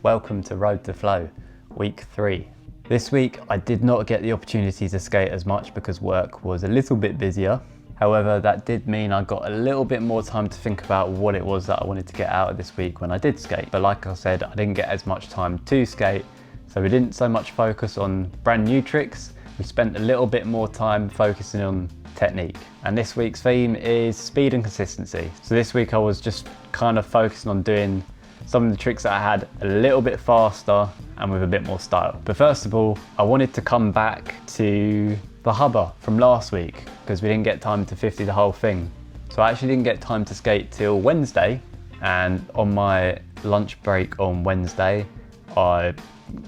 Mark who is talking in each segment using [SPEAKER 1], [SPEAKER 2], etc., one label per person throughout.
[SPEAKER 1] Welcome to Road to Flow, week 3. This week I did not get the opportunity to skate as much because work was a little bit busier. However, that did mean I got a little bit more time to think about what it was that I wanted to get out of this week when I did skate. But like I said, I didn't get as much time to skate, so we didn't so much focus on brand new tricks. We spent a little bit more time focusing on technique. And this week's theme is speed and consistency. So this week I was just kind of focusing on doing some of the tricks that I had a little bit faster and with a bit more style. But first of all, I wanted to come back to the hubba from last week because we didn't get time to 50 the whole thing. So I actually didn't get time to skate till Wednesday, and on my lunch break on Wednesday, I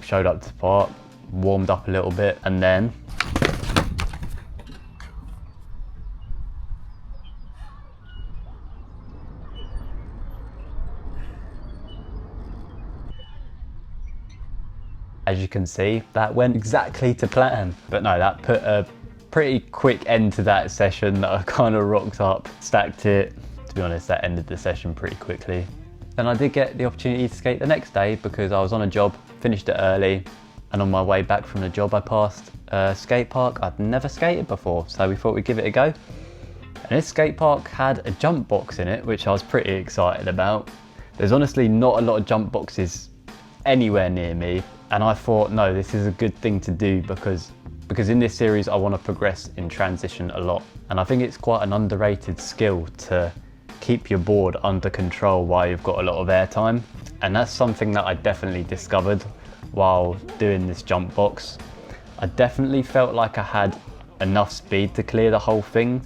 [SPEAKER 1] showed up to the park, warmed up a little bit, and then as you can see, that went exactly to plan. But no, that put a pretty quick end to that session that I kind of rocked up, stacked it. To be honest, that ended the session pretty quickly. Then I did get the opportunity to skate the next day because I was on a job, finished it early, and on my way back from the job I passed a skate park I'd never skated before, so we thought we'd give it a go. And this skate park had a jump box in it, which I was pretty excited about. There's honestly not a lot of jump boxes anywhere near me, and I thought, no, this is a good thing to do because in this series I want to progress in transition a lot, and I think it's quite an underrated skill to keep your board under control while you've got a lot of air time. And that's something that I definitely discovered while doing this jump box. I definitely felt like I had enough speed to clear the whole thing,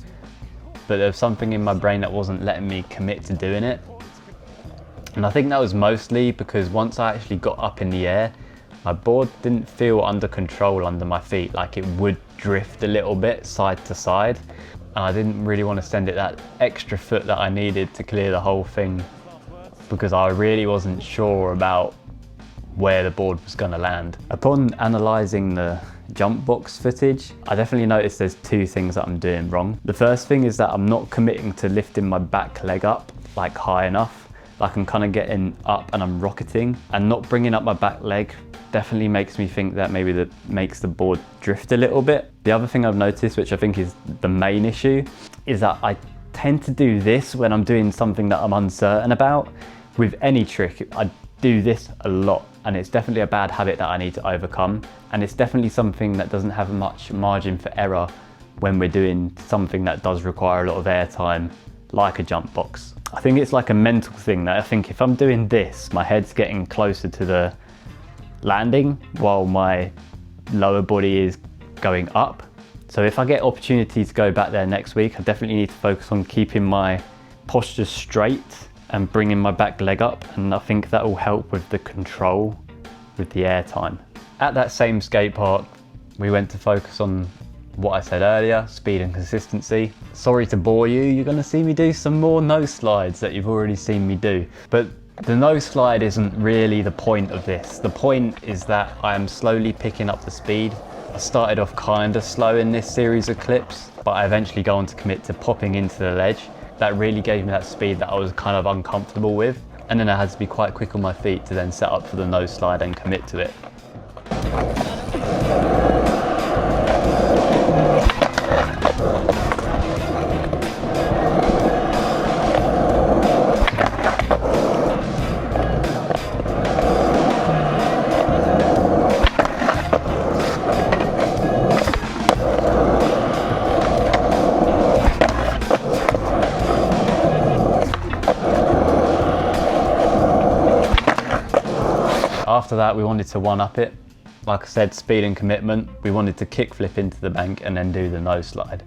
[SPEAKER 1] but there was something in my brain that wasn't letting me commit to doing it. And I think that was mostly because once I actually got up in the air, my board didn't feel under control under my feet, like it would drift a little bit side to side. And I didn't really want to send it that extra foot that I needed to clear the whole thing because I really wasn't sure about where the board was going to land. Upon analysing the jump box footage, I definitely noticed there's 2 things that I'm doing wrong. The first thing is that I'm not committing to lifting my back leg up like high enough. Like I'm kind of getting up and I'm rocketing, and not bringing up my back leg definitely makes me think that maybe that makes the board drift a little bit. The other thing I've noticed, which I think is the main issue, is that I tend to do this when I'm doing something that I'm uncertain about. With any trick, I do this a lot, and it's definitely a bad habit that I need to overcome. And it's definitely something that doesn't have much margin for error when we're doing something that does require a lot of air time, like a jump box. I think it's like a mental thing that I think if I'm doing this, my head's getting closer to the landing while my lower body is going up. So if I get opportunity to go back there next week, I definitely need to focus on keeping my posture straight and bringing my back leg up, and I think that will help with the control with the air time. At that same skate park, we went to focus on what I said earlier, speed and consistency. Sorry to bore you, you're gonna see me do some more nose slides that you've already seen me do. But the nose slide isn't really the point of this. The point is that I am slowly picking up the speed. I started off kind of slow in this series of clips, but I eventually go on to commit to popping into the ledge. That really gave me that speed that I was kind of uncomfortable with. And then I had to be quite quick on my feet to then set up for the nose slide and commit to it. After that, we wanted to one-up it. Like I said, speed and commitment. We wanted to kickflip into the bank and then do the nose slide.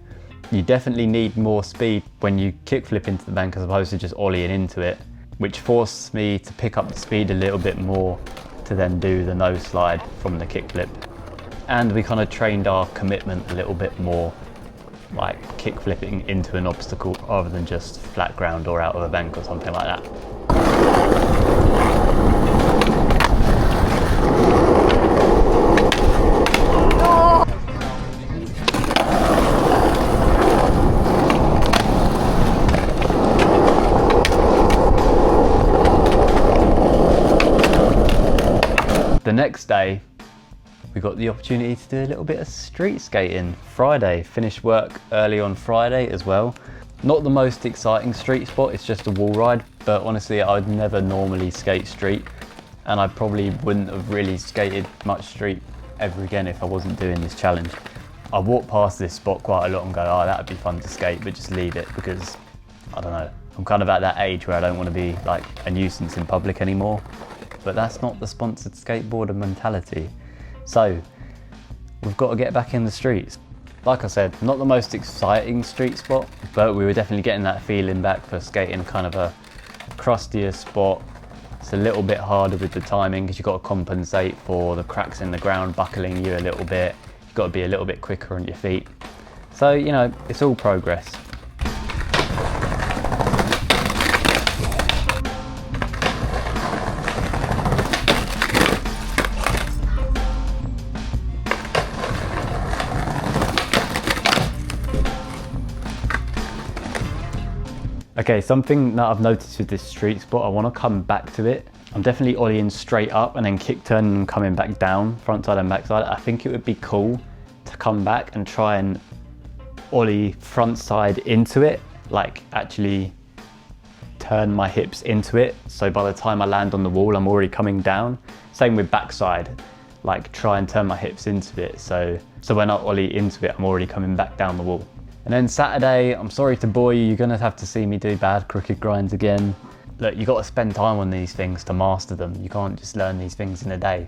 [SPEAKER 1] You definitely need more speed when you kickflip into the bank as opposed to just ollieing into it, which forced me to pick up the speed a little bit more to then do the nose slide from the kickflip. And we kind of trained our commitment a little bit more, like kickflipping into an obstacle rather than just flat ground or out of a bank or something like that. The next day, we got the opportunity to do a little bit of street skating. Friday, finished work early on Friday as well. Not the most exciting street spot, it's just a wall ride, but honestly, I'd never normally skate street, and I probably wouldn't have really skated much street ever again if I wasn't doing this challenge. I walk past this spot quite a lot and go, oh, that'd be fun to skate, but just leave it because, I don't know, I'm kind of at that age where I don't want to be like a nuisance in public anymore. But that's not the sponsored skateboarder mentality. So we've got to get back in the streets. Like I said, not the most exciting street spot, but we were definitely getting that feeling back for skating kind of a crustier spot. It's a little bit harder with the timing because you've got to compensate for the cracks in the ground buckling you a little bit. You've got to be a little bit quicker on your feet. So, you know, it's all progress. Okay, something that I've noticed with this street spot, I want to come back to it. I'm definitely ollieing straight up and then kick turning and coming back down, front side and back side. I think it would be cool to come back and try and ollie front side into it, like actually turn my hips into it. So by the time I land on the wall, I'm already coming down. Same with backside, like try and turn my hips into it. So when I ollie into it, I'm already coming back down the wall. And then Saturday, I'm sorry to bore you, you're gonna have to see me do bad crooked grinds again. Look, you gotta spend time on these things to master them. You can't just learn these things in a day.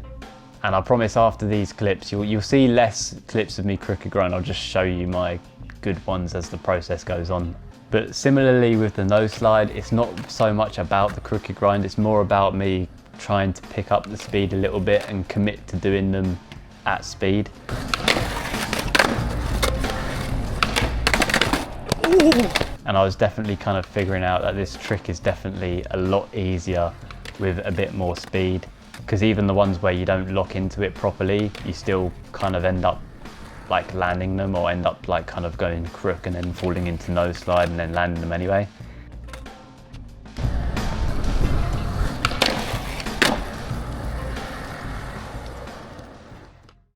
[SPEAKER 1] And I promise after these clips, you'll see less clips of me crooked grind. I'll just show you my good ones as the process goes on. But similarly with the no slide, it's not so much about the crooked grind, it's more about me trying to pick up the speed a little bit and commit to doing them at speed. And I was definitely kind of figuring out that this trick is definitely a lot easier with a bit more speed, because even the ones where you don't lock into it properly, you still kind of end up like landing them, or end up like kind of going crook and then falling into no slide and then landing them anyway.